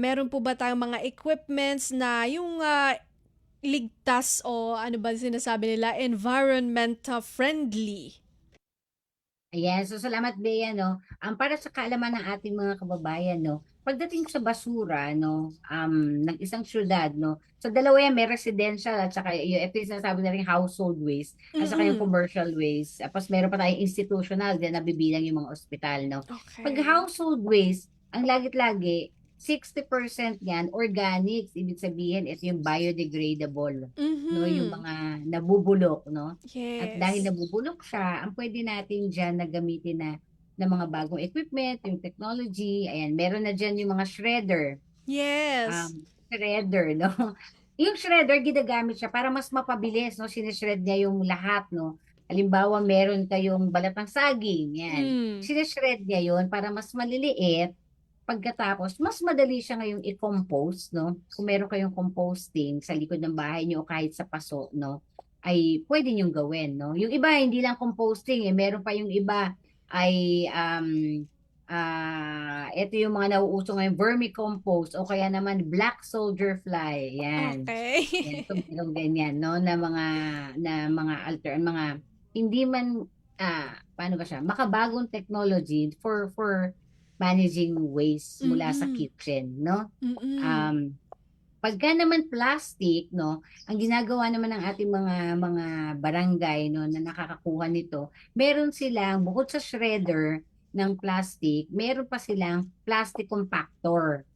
Meron po ba tayong mga equipments na yung ligtas o ano ba sinasabi nila, environment friendly? Ayan, so salamat Bea, no. Para sa kaalaman ng ating mga kababayan, no, pagdating sa basura, no, ng isang syudad, no, so dalawa yan, may residential at saka ito yung sinasabi na rin household waste at saka yung commercial waste. Tapos meron pa tayong institutional, din nabibilang yung mga ospital, no. Pag Okay. household waste, ang lagit-lagi, 60% yan, organics, ibig sabihin, ito yung biodegradable, no, yung mga nabubulok, no. At dahil Yes. nabubulok siya, ang pwede natin dyan na gamitin na mga bagong equipment, yung technology, ayan, meron na dyan yung mga shredder, Yes. no? Yung shredder, ginagamit siya para mas mapabilis, no? Sinishred niya yung lahat, no? Halimbawa, meron kayong balat ng saging, yan. Mm. Sinishred niya yun para mas maliliit. Pagkatapos, mas madali siya ngayong i-compose, no? Kung meron kayong composting sa likod ng bahay niyo o kahit sa paso, no? Ay pwede niyong gawin, no? Yung iba, hindi lang composting, meron pa yung iba ay ito yung mga nauuso ngayon, vermicompost o kaya naman black soldier fly, yan. Okay. Yan, so merong ganyan, no? Na mga hindi man paano ba siya? Makabagong technology for managing waste mula sa Mm-mm. kitchen, no? Mm-mm. Um, Pagka naman plastic, no, ang ginagawa naman ng ating mga barangay, no, na nakakakuha nito, meron silang bukod sa shredder ng plastic, meron pa silang plastic compactor,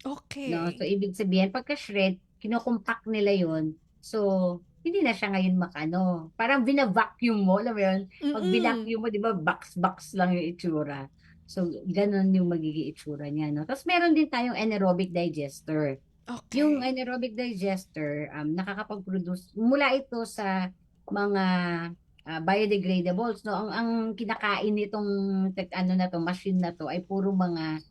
no. So Okay. ibig sabihin pagka shred, kinokompact nila 'yon. So hindi na siya ngayon makano. Parang bina-vacuum mo, alam mo yun? Pag Mm-mm. binacuum mo, di ba, box-box lang yung itsura. So, ganun yung magiging itsura niya, no? Tapos meron din tayong anaerobic digester. Yung Okay. anaerobic digester, nakakapag-produce, mula ito sa mga biodegradables, no? Ang kinakain nitong ano na to, machine na to ay puro mga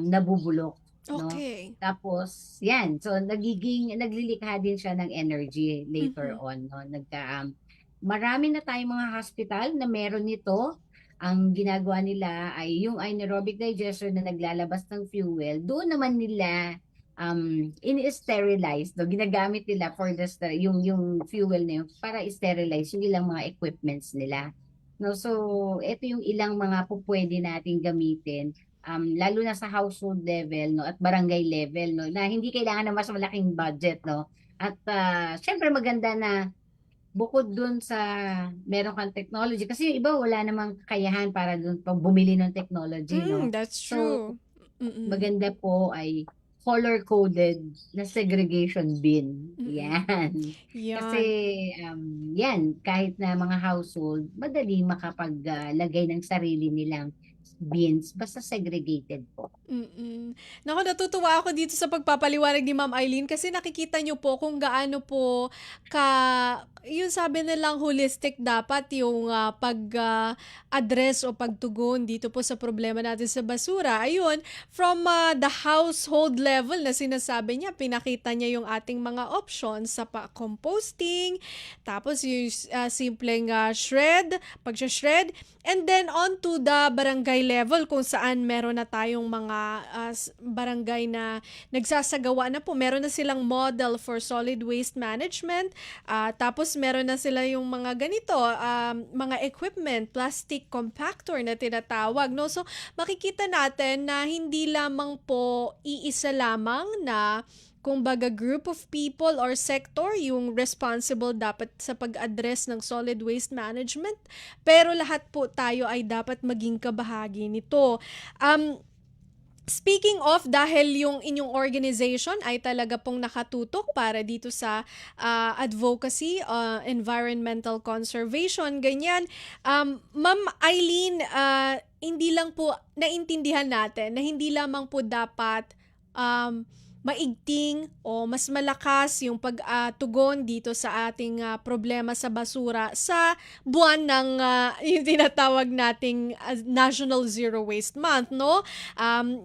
nabubulok, no? Okay. Tapos, yan. So, naglilikha din siya ng energy later Mhm. on, no? Marami na tayong mga hospital na meron nito. Ang ginagawa nila ay yung anaerobic digester na naglalabas ng fuel, doon naman nila in-sterilize, no? Ginagamit nila for yung fuel na yun para sterilize yung ilang mga equipments nila. No, so ito yung ilang mga pupwede nating gamitin, lalo na sa household level, no, at barangay level, no, na hindi kailangan ng mas malaking budget, no. At syempre maganda na bukod dun sa meron kang technology, kasi yung iba wala namang kakayahan para dun pag bumili ng technology, no. That's So true. Mm-mm. maganda po ay color-coded na segregation bin. Mm-mm. Yan. Kasi, Yan. yan, kahit na mga household, madali makapaglagay ng sarili nilang bins, basta segregated po. Mm. Naku, natutuwa ako dito sa pagpapaliwanag ni Ma'am Eileen kasi nakikita niyo po kung gaano po yung sabi nilang holistic dapat yung address o pagtugon dito po sa problema natin sa basura. Ayun, from the household level na sinasabi niya, pinakita niya yung ating mga options sa composting, tapos yung simpleng pag-shred, and then on to the barangay level kung saan meron na tayong mga barangay na nagsasagawa na po. Meron na silang model for solid waste management. Tapos meron na sila yung mga ganito, mga equipment, plastic compactor na tinatawag. No? So makikita natin na hindi lamang po iisa lamang na kumbaga group of people or sector yung responsible dapat sa pag-address ng solid waste management, pero lahat po tayo ay dapat maging kabahagi nito. Speaking of, dahil yung inyong organization ay talaga pong nakatutok para dito sa advocacy, environmental conservation, ganyan. Ma'am Eileen, hindi lang po naintindihan natin na hindi lamang po dapat maigting o mas malakas yung pagtugon dito sa ating problema sa basura sa buwan ng yung tinatawag nating National Zero Waste Month, no?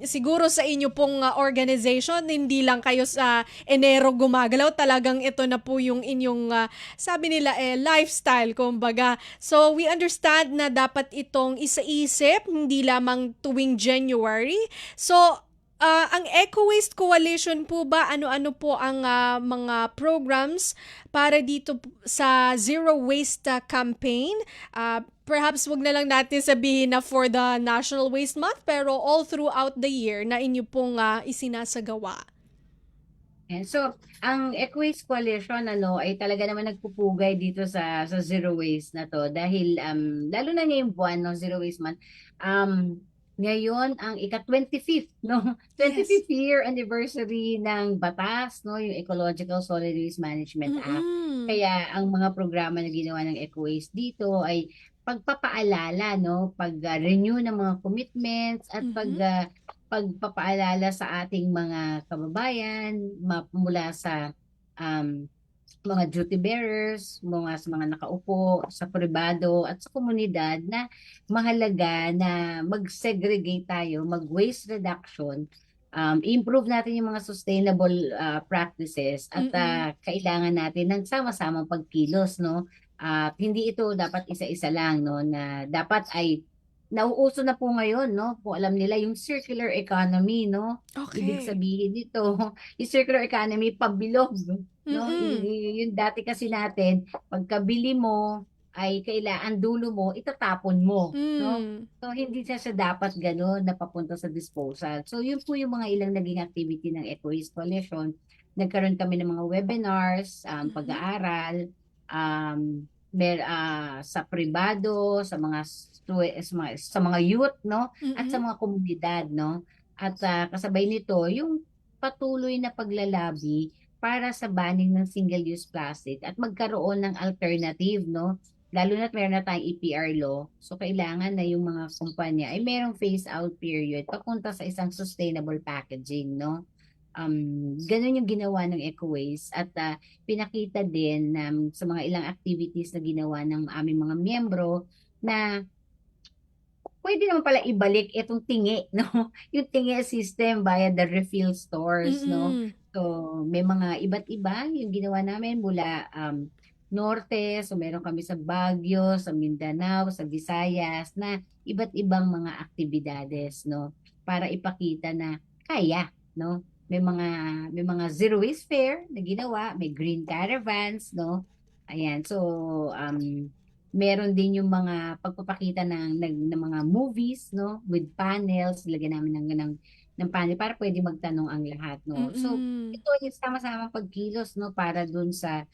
Siguro sa inyo pong organization, hindi lang kayo sa Enero gumagalaw, talagang ito na po yung inyong sabi nila lifestyle, kumbaga. So we understand na dapat itong isaisip, hindi lamang tuwing January. So ang Eco Waste Coalition po ba, ano-ano po ang mga programs para dito sa Zero Waste campaign? Perhaps wag na lang natin sabihin na for the National Waste Month, pero all throughout the year na inyo pong isinasagawa. And so, ang Eco Waste Coalition ay talaga naman nagpupugay dito sa zero waste na to dahil lalo na ngayong buwan no, Zero Waste Month. Ngayon ang ika-25th no, 25th year anniversary ng batas no, yung Ecological Solid Waste Management Act. Mm-mm. Kaya ang mga programa na ginawa ng Eco Waste dito ay pagpapaalala no, pag-renew ng mga commitments at pagpapaalala sa ating mga kababayan mula sa mga duty bearers, sa mga nakaupo, sa pribado at sa komunidad na mahalaga na mag-segregate tayo, mag-waste reduction, improve natin yung mga sustainable practices at kailangan natin ng sama-samang pagkilos, no? Hindi ito dapat isa-isa lang, no? Na dapat ay nauuso na po ngayon, no? Kung alam nila yung circular economy, no? Ibig Okay. sabihin nito, yung circular economy pabilog, no? Mm-mm. Yung dati kasi natin, pagkabili mo ay kailangan dulo mo, itatapon mo, no? Mm. So hindi siya dapat gano'n na papunta sa disposal. So yun po yung mga ilang naging activity ng Eco Waste Coalition. Nagkaroon kami ng mga webinars, pag-aaral, sa pribado, sa mga youth, no? At sa mga komunidad, no? At kasabay nito, yung patuloy na paglalabi para sa banning ng single-use plastic at magkaroon ng alternative, no? Lalo na't meron na tayong EPR law, so kailangan na yung mga kumpanya ay merong phase-out period papunta sa isang sustainable packaging, no? Ganun yung ginawa ng EcoWaste at pinakita din sa mga ilang activities na ginawa ng aming mga miyembro na pwede naman pala ibalik itong tingi, no? Yung tingi system via the refill stores, no? Mm-mm. So, may mga iba't iba yung ginawa namin mula Norte, so meron kami sa Baguio, sa Mindanao, sa Visayas, na iba't ibang mga aktibidades, no? Para ipakita na kaya, no? May mga zero waste fair na ginawa, may green caravans, no? Ayan, so meron din yung mga pagpapakita ng mga movies, no? With panels, lagyan namin ng panel para pwede magtanong ang lahat, no? So, Mm-mm. ito yung sama-sama pagkilos, no? Para dun sa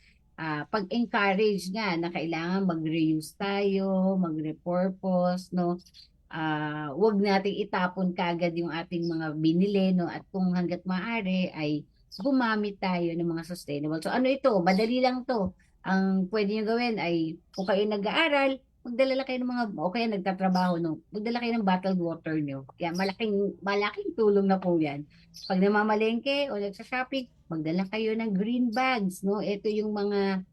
pag-encourage nga na kailangan mag-reuse tayo, mag-repurpose, no? Wag nating itapon kagad yung ating mga binili, no? At kung hangga't maaari ay gumamit tayo ng mga sustainable. So ano ito? Madali lang to. Ang pwede nyo gawin ay kung kayo nag-aaral, magdala lang kayo ng mga, o kaya nagtatrabaho, no? Magdala kayo ng bottled water nyo. Kaya malaking tulong na po yan. Pag namamalengke o nagsa-shopping, magdala kayo ng green bags, no? Ito yung mga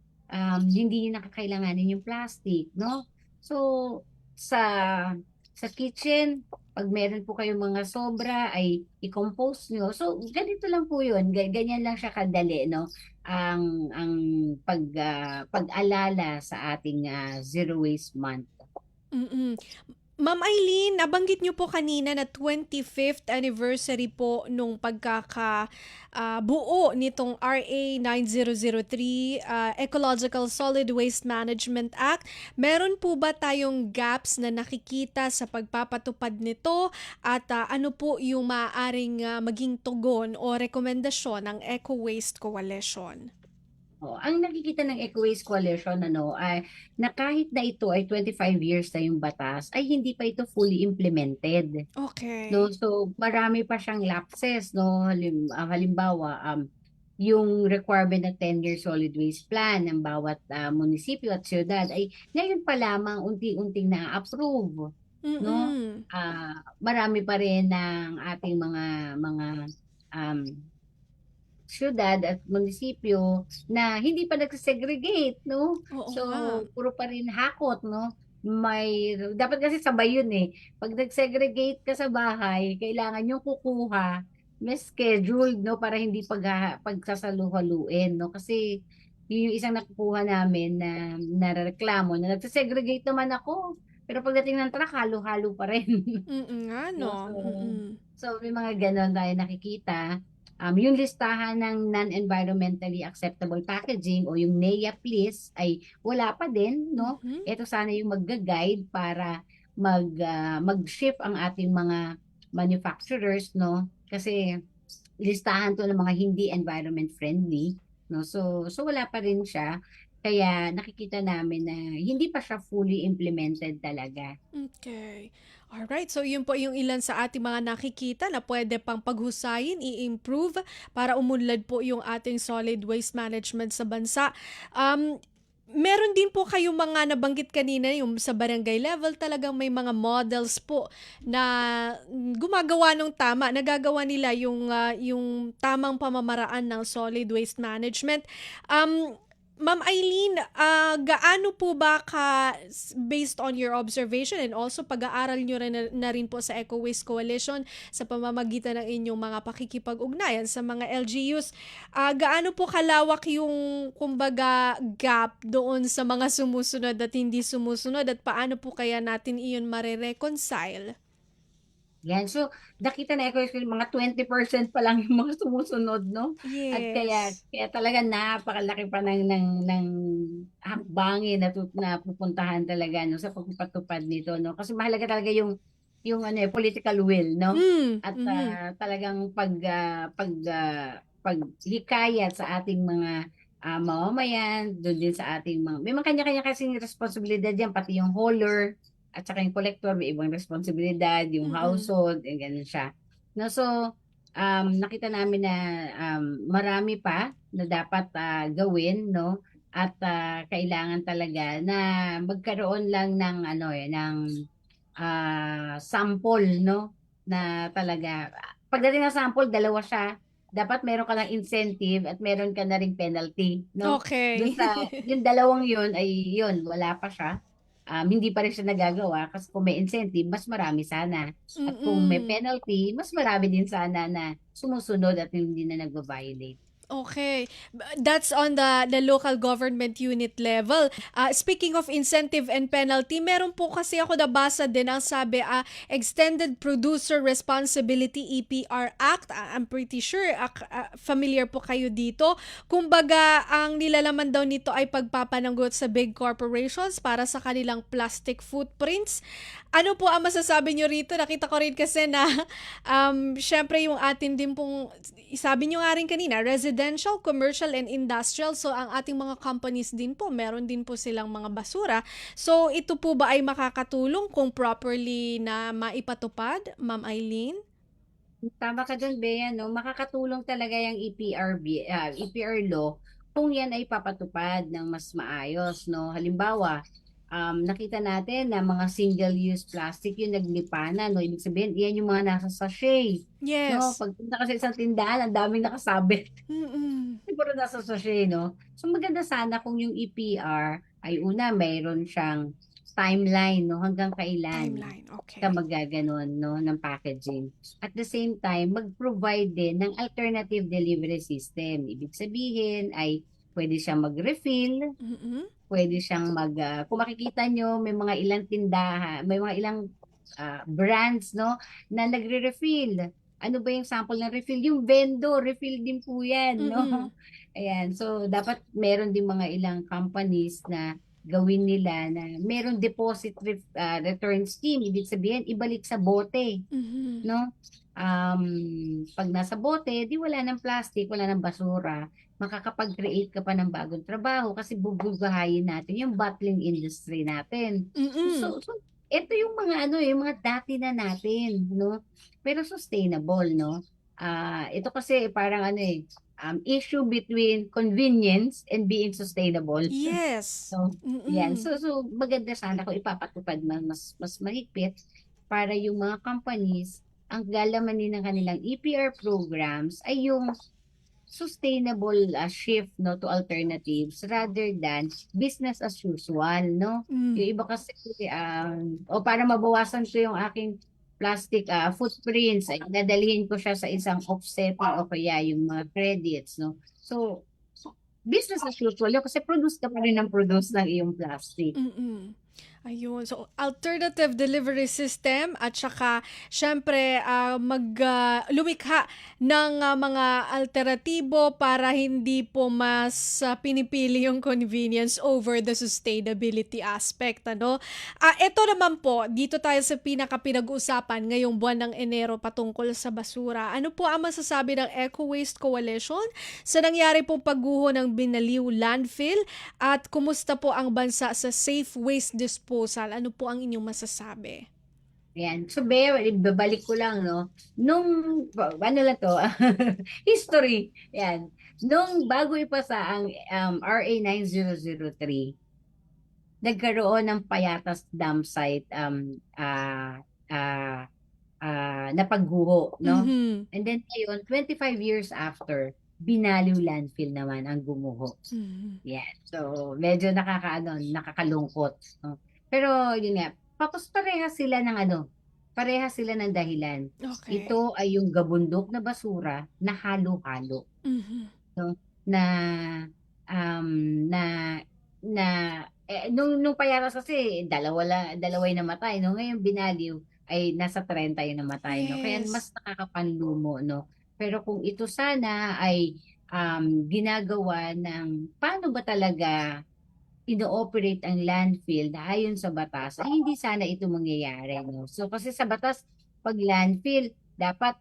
hindi nyo nakakailanganin yung plastic, no? So, sa kitchen, pag meron po kayong mga sobra, ay i-compose nyo. So, ganito lang po yun. Ganyan lang siya kadali, no? Ang pag-alala sa ating Zero Waste Month. Mm-mm. Ma'am Eileen, nabanggit niyo po kanina na 25th anniversary po nung buo nitong RA 9003, Ecological Solid Waste Management Act. Meron po ba tayong gaps na nakikita sa pagpapatupad nito at ano po yung maaaring maging tugon o rekomendasyon ng Eco Waste Coalition? Ang nakikita ng EcoWaste Coalition ay na kahit na ito ay 25 years na yung batas, ay hindi pa ito fully implemented. Okay. No, so marami pa siyang lapses, no. Halimbawa, yung requirement na 10-year solid waste plan ng bawat munisipyo at siyudad ay ngayon pa lamang unti-unting na-approve, no. Mm-mm. Marami pa rin ng ating mga siyudad at munisipyo na hindi pa nagsisegregate, no? Oo So, nga. puro pa rin hakot, no? Dapat kasi sabay yun eh. Pag nagsegregate ka sa bahay, kailangan yung kukuha, may scheduled, no? Para hindi pagsasaluhaluin, no? Kasi yun yung isang nakukuha namin na nareklamo na nagsisegregate naman ako. Pero pagdating ng truck, halo-halo pa rin. Mm-mm nga, No? no? Mm-mm. So, may mga ganon tayo nakikita. Yung listahan ng non-environmentally acceptable packaging o yung NEAP list ay wala pa din, no? Mhm. Ito sana yung mag-guide para mag-shift ang ating mga manufacturers, no? Kasi listahan to ng mga hindi environment friendly, no? So wala pa rin siya. Kaya nakikita namin na hindi pa siya fully implemented talaga. Okay. Alright, so yun po yung ilan sa ating mga nakikita na pwede pang paghusayin, i-improve para umunlad po yung ating solid waste management sa bansa. Meron din po kayong mga nabanggit kanina yung sa barangay level, talagang may mga models po na gumagawa ng tama, nagagawa nila yung tamang pamamaraan ng solid waste management. Ma'am Eileen, gaano po ba based on your observation and also pag-aaral nyo na rin po sa Eco Waste Coalition sa pamamagitan ng inyong mga pakikipag-ugnayan sa mga LGUs, gaano po kalawak yung kumbaga gap doon sa mga sumusunod at hindi sumusunod at paano po kaya natin iyon mare-reconcile? Yan. So, nakita na ako yung mga 20% pa lang yung mga sumusunod, no? At kaya talaga napakalaki pa ng hakbangin na pupuntahan talaga, no, sa pagpapatupad nito, no? Kasi mahalaga talaga yung political will, no? At talagang paghikayat sa ating mga mamamayan, doon din sa ating may mga kanya-kanya kasing responsibilidad yan, pati yung hauler, at saka yung collector, may ibang responsibilidad, yung household, ganun siya. No, so, nakita namin na marami pa na dapat gawin, no? At kailangan talaga na magkaroon lang ng ano ng sample, no? Na talaga pagdating ng sample, dalawa siya. Dapat meron ka ng incentive at meron ka na ring penalty, no? Doon Okay. sa yung dalawang yun ay yun, wala pa siya. Hindi pa rin siya nagagawa kasi kung may incentive, mas marami sana. At kung may Mm. penalty, mas marami din sana na sumusunod at hindi na nagva-violate. Okay. That's on the local government unit level. Speaking of incentive and penalty, meron po kasi ako nabasa din ang sabi, Extended Producer Responsibility EPR Act. I'm pretty sure familiar po kayo dito. Kumbaga, ang nilalaman daw nito ay pagpapananggot sa big corporations para sa kanilang plastic footprints. Ano po ang masasabi nyo rito? Nakita ko rin kasi na syempre yung atin din pong, sabi nyo nga rin kanina, residential, commercial, and industrial. So, ang ating mga companies din po, meron din po silang mga basura. So, ito po ba ay makakatulong kung properly na maipatupad, Ma'am Eileen? Tama ka dyan, Bea, no? Makakatulong talaga yung EPR law kung yan ay papatupad ng mas maayos, no? Halimbawa, nakita natin na mga single-use plastic yung naglipanan, no? Ibig sabihin, yan yung mga nasa sachet, no? Yes. Pagpunta kasi sa tindahan, ang daming nakasabit. Mm-mm. Siguro nasa sachet, no? So maganda sana kung yung EPR ay una, mayroon siyang timeline, no? Hanggang kailan Timeline. Okay. ka magaganon, no? Ng packaging. At the same time, mag-provide din ng alternative delivery system. Ibig sabihin ay pwede siyang mag-refill, Mm-mm. pwede siyang kung makikita nyo, may mga ilang tindahan, may mga ilang brands, no? Na nagre-refill. Ano ba yung sample ng refill? Yung Vendo, refill din po yan, no? Mm-mm. Ayan, so dapat meron din mga ilang companies na gawin nila na meron deposit return scheme. Ibig sabihin, ibalik sa bote, Mhm. no? Pag nasa bote, di wala ng plastic, wala ng basura. Makakapag-create ka pa ng bagong trabaho kasi bubugahayin natin yung bottling industry natin. Mm-mm. So ito yung mga yung mga dati na natin, no? Pero sustainable, no? Ito kasi parang issue between convenience and being sustainable. Yes. So, yan. Mm-mm. So maganda sana kung ipapatupad mas mahigpit para yung mga companies ang galamanin ng kanilang EPR programs ay yung sustainable shift, no, to alternatives rather than business as usual, no? Mm. Yung iba kasi o para mabawasan ko yung aking plastic footprints, ay dadalhin ko siya sa isang offsetting o kaya yung mga credits, no? So business as usual yun kasi produce ka pa rin ng produce ng iyong plastic. Mm-mm. Ayun. So, alternative delivery system at saka, syempre, lumikha ng mga alternatibo para hindi po mas pinipili yung convenience over the sustainability aspect. Ano? Ito naman po, dito tayo sa pinaka-pinag-uusapan ngayong buwan ng Enero patungkol sa basura. Ano po ang masasabi ng Eco Waste Coalition sa nangyari pong pagguho ng Binaliw landfill at kumusta po ang bansa sa safe waste disposal? Ano po ang inyong masasabi? Ayan. So, Bea, ibabalik ko lang, no? Nung, ano lang to, history. Ayan. Nung bago ipasa ang RA 9003, nagkaroon ng Payatas Dam Site na pagguho, no? Mhm. And then ngayon, 25 years after, Binaliw landfill naman ang gumuho. Mhm. Yeah. So, medyo nakakalungkot. No? Pero, yun nga, tapos parehas sila ng dahilan. Okay. Ito ay yung gabundok na basura na halo-halo. Mhm. Na, na, na, nung Payatas kasi, dalaway namatay. No? Ngayon, Binaliw ay nasa 30 yung namatay. No? Kaya Yes. mas nakakapanlumo, no? Pero kung ito sana ay ginagawa ng paano ba talaga ino-operate ang landfill na ayon sa batas, ay hindi sana ito mangyayari. No? So kasi sa batas, pag landfill, dapat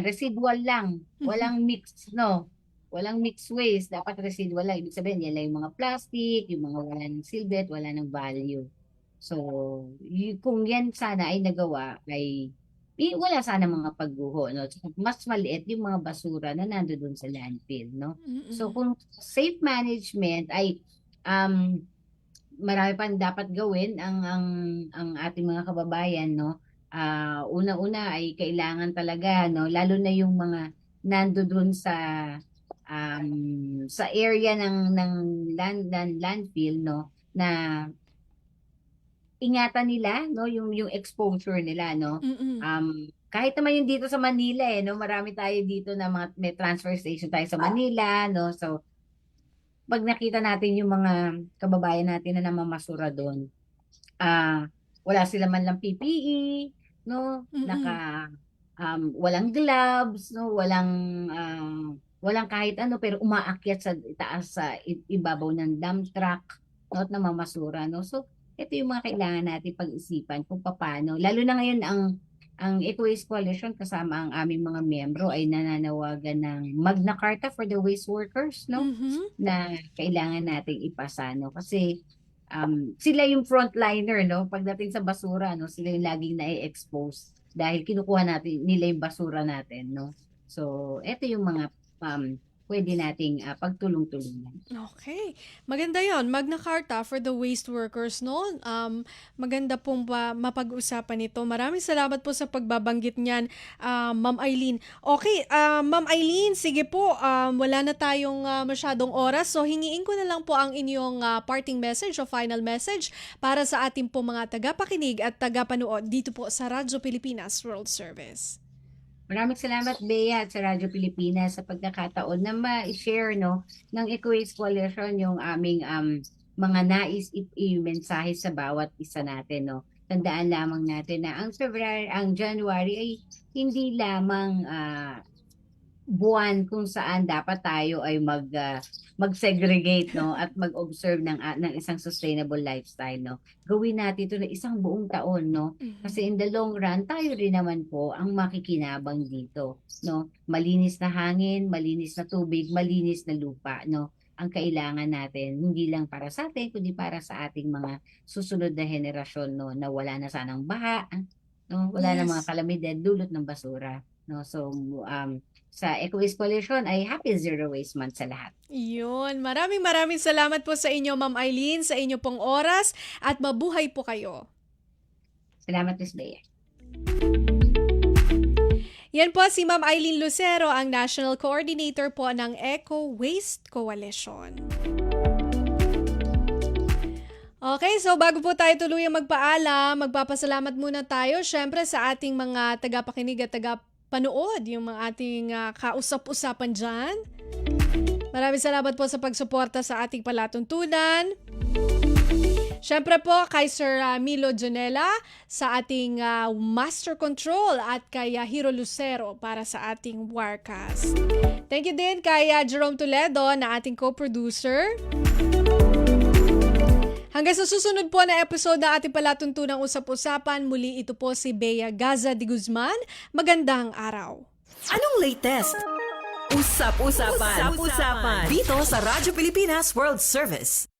residual lang. Walang mix, no? Walang mixed waste. Dapat residual lang. Ibig sabihin, yan lang yung mga plastic, yung mga wala ng silbet, wala ng value. So, kung yan sana ay nagawa, ay wala sana mga pagguho, no? So, mas maliit yung mga basura na nandoon sa landfill, no? So kung safe management ay marami pang dapat gawin ang ating mga kababayan, no? Una-una ay kailangan talaga, no, lalo na yung mga nandoon sa area ng landfill, no, na ingatan nila, no, yung exposure nila, no. Kahit naman yung dito sa Manila, no, marami tayo dito na may transfer station tayo sa Manila, no. So pag nakita natin yung mga kababayan natin na namamasura doon, wala sila man lang PPE, no, walang gloves, no, walang kahit ano, pero umaakyat sa itaas sa ibabaw ng dump truck, no, at namamasura, no. So ito yung mga kailangan natin pag-isipan kung paano, lalo na ngayon ang Eco Waste Coalition kasama ang aming mga miyembro ay nananawagan ng Magna Carta for the waste workers, no, na kailangan nating ipasa, no, kasi sila yung frontliner, no, pagdating sa basura, no, sila yung laging na-expose dahil kinukuha nila yung basura natin, no. So ito yung mga pwede nating pagtulong-tulungan. Okay. Maganda yon, Magna Carta for the waste workers, no? Maganda pong mapag-usapan ito. Maraming salamat po sa pagbabanggit niyan, Ma'am Eileen. Okay, Ma'am Eileen, sige po, wala na tayong masyadong oras. So, hingiin ko na lang po ang inyong parting message o final message para sa ating po mga tagapakinig at tagapanood dito po sa Radyo Pilipinas World Service. Maraming salamat, Bea, at sa Radyo Pilipinas sa pagkakataon na ma-share, no, ng Eco Waste Coalition yung aming mga nais i-mensahe sa bawat isa natin, no. Tandaan lamang natin na ang January ay hindi lamang buwan kung saan dapat tayo ay mag-segregate, no, at mag-observe ng isang sustainable lifestyle, no. Gawin natin ito na isang buong taon, no. Kasi in the long run, tayo rin naman po ang makikinabang dito, no. Malinis na hangin, malinis na tubig, malinis na lupa, no. Ang kailangan natin hindi lang para sa atin kundi para sa ating mga susunod na henerasyon, no, na wala na sanang baha, no, wala na mga kalamidad dulot ng basura, no. So sa Eco Waste Coalition ay Happy Zero Waste Month sa lahat. Yun. Maraming salamat po sa inyo, Ma'am Eileen, sa inyo pong oras at mabuhay po kayo. Salamat, Ms. Bea. Yan po si Ma'am Eileen Lucero, ang National Coordinator po ng Eco Waste Coalition. Okay, so bago po tayo tuluyang magpaalam, magpapasalamat muna tayo syempre sa ating mga tagapakinig at tagapanood, yung mga ating kausap-usapan dyan. Maraming salamat po sa pagsuporta sa ating palatuntunan. Syempre po kay Sir Milo Jonella sa ating Master Control at kay Hiro Lucero para sa ating Wirecast. Thank you din kay Jerome Toledo na ating co-producer. Hanggang sa susunod po na episode ng ating palatuntunang usap-usapan, muli ito po si Bea Gaza de Guzman. Magandang araw. Anong latest? Usap-usapan. Dito sa Radyo Pilipinas World Service.